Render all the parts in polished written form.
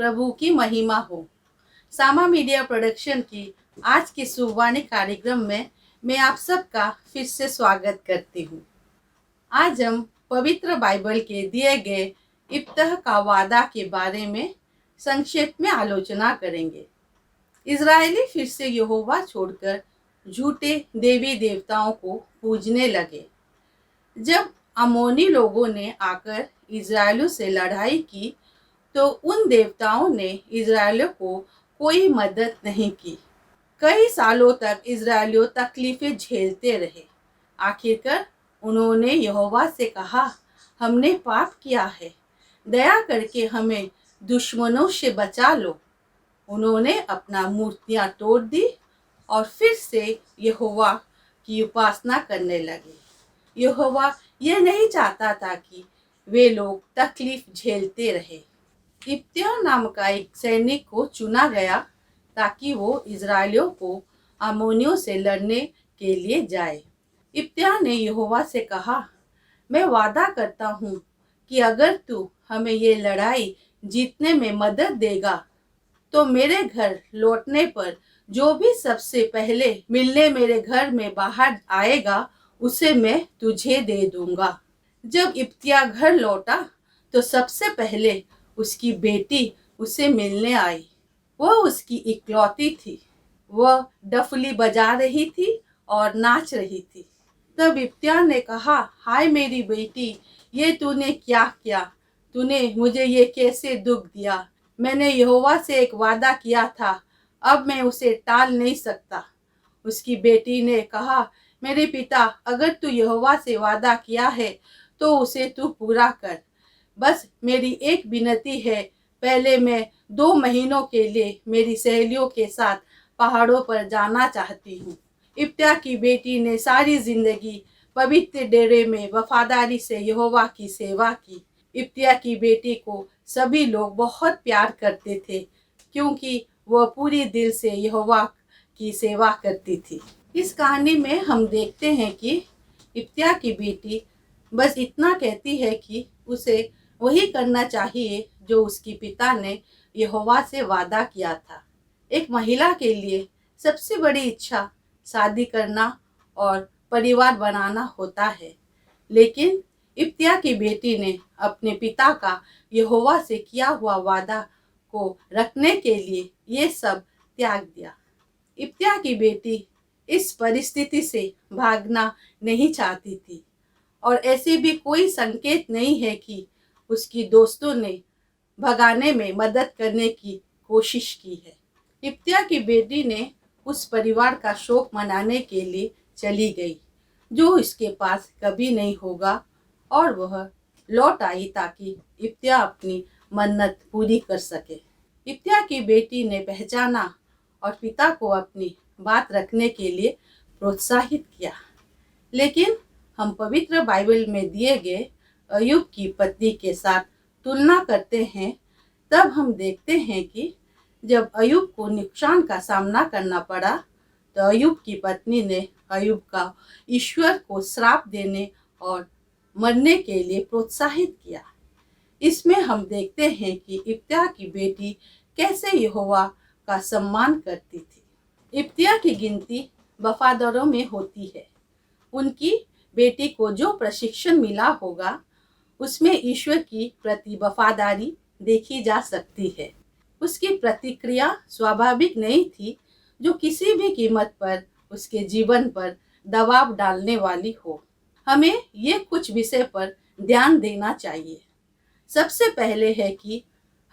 प्रभु की महिमा हो। सामा मीडिया प्रोडक्शन की आज की सुबवाणी कार्यक्रम में मैं आप सबका फिर से स्वागत करती हूँ। आज हम पवित्र बाइबल के दिए गए इब्तह का वादा के बारे में संक्षेप में आलोचना करेंगे। इजरायली फिर से यहोवा छोड़कर झूठे देवी देवताओं को पूजने लगे। जब अमोनी लोगों ने आकर इजरायलियों से लड़ाई की तो उन देवताओं ने इजरायलियों को कोई मदद नहीं की। कई सालों तक इजरायलियों तकलीफें झेलते रहे। आखिरकार उन्होंने यहोवा से कहा, हमने पाप किया है, दया करके हमें दुश्मनों से बचा लो। उन्होंने अपना मूर्तियां तोड़ दी और फिर से यहोवा की उपासना करने लगे। यहोवा यह नहीं चाहता था कि वे लोग तकलीफ झेलते रहे। इब्तिया नाम का एक सैनिक को चुना गया ताकि वो इजरायलियों को अम्मोनियों से लड़ने के लिए जाए। इब्तिया ने यहोवा से कहा, मैं वादा करता हूँ कि अगर तू हमें ये लड़ाई जीतने में मदद देगा तो मेरे घर लौटने पर जो भी सबसे पहले मिलने मेरे घर में बाहर आएगा उसे मैं तुझे दे दूंगा। जब इब्तिया घर लौटा तो सबसे पहले उसकी बेटी उसे मिलने आई। वह उसकी इकलौती थी। वह डफली बजा रही थी और नाच रही थी। तब इब्तिया ने कहा, हाय मेरी बेटी, ये तूने क्या किया? तूने मुझे ये कैसे दुख दिया? मैंने यहोवा से एक वादा किया था, अब मैं उसे टाल नहीं सकता। उसकी बेटी ने कहा, मेरे पिता, अगर तू यहोवा से वादा किया है तो उसे तू पूरा कर। बस मेरी एक विनती है, पहले मैं 2 महीनों के लिए मेरी सहेलियों के साथ पहाड़ों पर जाना चाहती हूँ। इब्तिया की बेटी ने सारी जिंदगी पवित्र डेरे में वफादारी से यहोवा की सेवा की। इब्तिया की बेटी को सभी लोग बहुत प्यार करते थे क्योंकि वह पूरी दिल से यहोवा की सेवा करती थी। इस कहानी में हम देखते हैं कि इब्तिया की बेटी बस इतना कहती है कि उसे वही करना चाहिए जो उसकी पिता ने यहोवा से वादा किया था। एक महिला के लिए सबसे बड़ी इच्छा शादी करना और परिवार बनाना होता है, लेकिन इब्तिया की बेटी ने अपने पिता का यहोवा से किया हुआ वादा को रखने के लिए ये सब त्याग दिया। इब्तिया की बेटी इस परिस्थिति से भागना नहीं चाहती थी और ऐसे भी कोई संकेत नहीं है कि उसकी दोस्तों ने भगाने में मदद करने की कोशिश की है। इब्तिया की बेटी ने उस परिवार का शोक मनाने के लिए चली गई जो इसके पास कभी नहीं होगा और वह लौट आई ताकि इब्तिया अपनी मन्नत पूरी कर सके। इब्तिया की बेटी ने पहचाना और पिता को अपनी बात रखने के लिए प्रोत्साहित किया। लेकिन हम पवित्र बाइबल में दिए गए अय्यूब की पत्नी के साथ तुलना करते हैं, तब हम देखते हैं कि जब अय्यूब को नुकसान का सामना करना पड़ा तो अय्यूब की पत्नी ने अय्यूब का ईश्वर को श्राप देने और मरने के लिए प्रोत्साहित किया। इसमें हम देखते हैं कि इब्तिया की बेटी कैसे यहोवा का सम्मान करती थी। इब्तिया की गिनती वफादारों में होती है। उनकी बेटी को जो प्रशिक्षण मिला होगा उसमें ईश्वर की प्रति वफादारी देखी जा सकती है। उसकी प्रतिक्रिया स्वाभाविक नहीं थी जो किसी भी कीमत पर उसके जीवन पर दबाव डालने वाली हो। हमें ये कुछ विषय पर ध्यान देना चाहिए। सबसे पहले है कि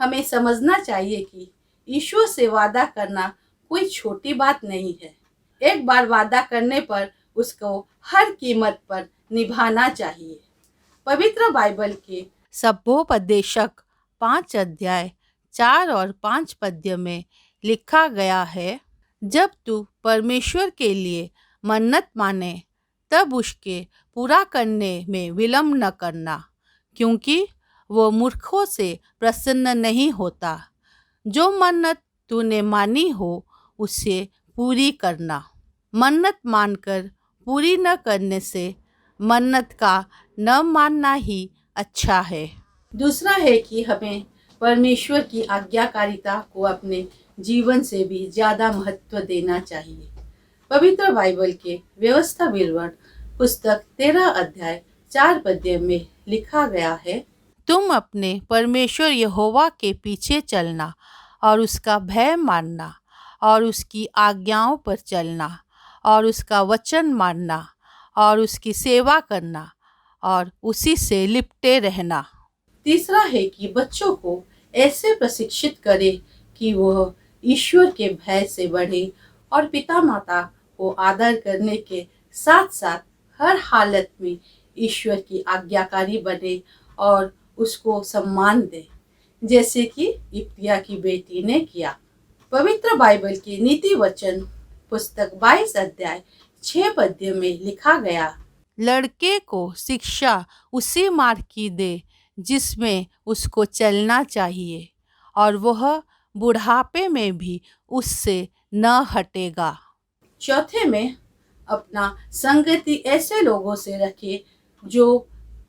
हमें समझना चाहिए कि ईश्वर से वादा करना कोई छोटी बात नहीं है। एक बार वादा करने पर उसको हर कीमत पर निभाना चाहिए। पवित्र बाइबल के सभोपदेशक 5 अध्याय 4 और 5 पद्य में लिखा गया है, जब तू परमेश्वर के लिए मन्नत माने तब उसके पूरा करने में विलंब न करना, क्योंकि वो मूर्खों से प्रसन्न नहीं होता। जो मन्नत तूने मानी हो उसे पूरी करना। मन्नत मानकर पूरी न करने से मन्नत का न मानना ही अच्छा है। दूसरा है कि हमें परमेश्वर की आज्ञाकारिता को अपने जीवन से भी ज़्यादा महत्व देना चाहिए। पवित्र बाइबल के व्यवस्था विवरण पुस्तक 13 अध्याय 4 पद्य में लिखा गया है, तुम अपने परमेश्वर यहोवा के पीछे चलना और उसका भय मानना और उसकी आज्ञाओं पर चलना और उसका वचन मानना और उसकी सेवा करना और उसी से लिपटे रहना। तीसरा है कि बच्चों को ऐसे प्रशिक्षित करें कि वह ईश्वर के भय से बढ़े और पिता माता को आदर करने के साथ साथ हर हालत में ईश्वर की आज्ञाकारी बने और उसको सम्मान दे, जैसे कि इब्तिया की बेटी ने किया। पवित्र बाइबल के नीति वचन पुस्तक 22 अध्याय 6 पद्य में लिखा गया, लड़के को शिक्षा उसी मार्ग की दे जिसमें उसको चलना चाहिए और वह बुढ़ापे में भी उससे न हटेगा। चौथे में अपना संगति ऐसे लोगों से रखे जो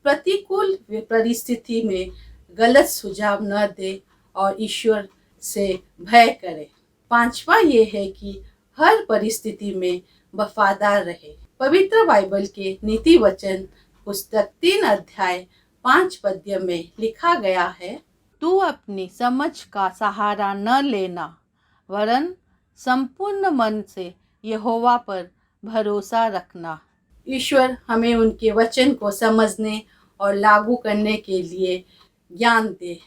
प्रतिकूल परिस्थिति में गलत सुझाव न दे और ईश्वर से भय करे। पांचवा ये है कि हर परिस्थिति में वफादार रहे। पवित्र बाइबल के नीति वचन पुस्तक 3 अध्याय 5 पद्य में लिखा गया है, तू अपनी समझ का सहारा न लेना वरन संपूर्ण मन से यहोवा पर भरोसा रखना। ईश्वर हमें उनके वचन को समझने और लागू करने के लिए ज्ञान दे।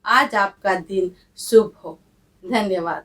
आज आपका दिन शुभ हो। धन्यवाद।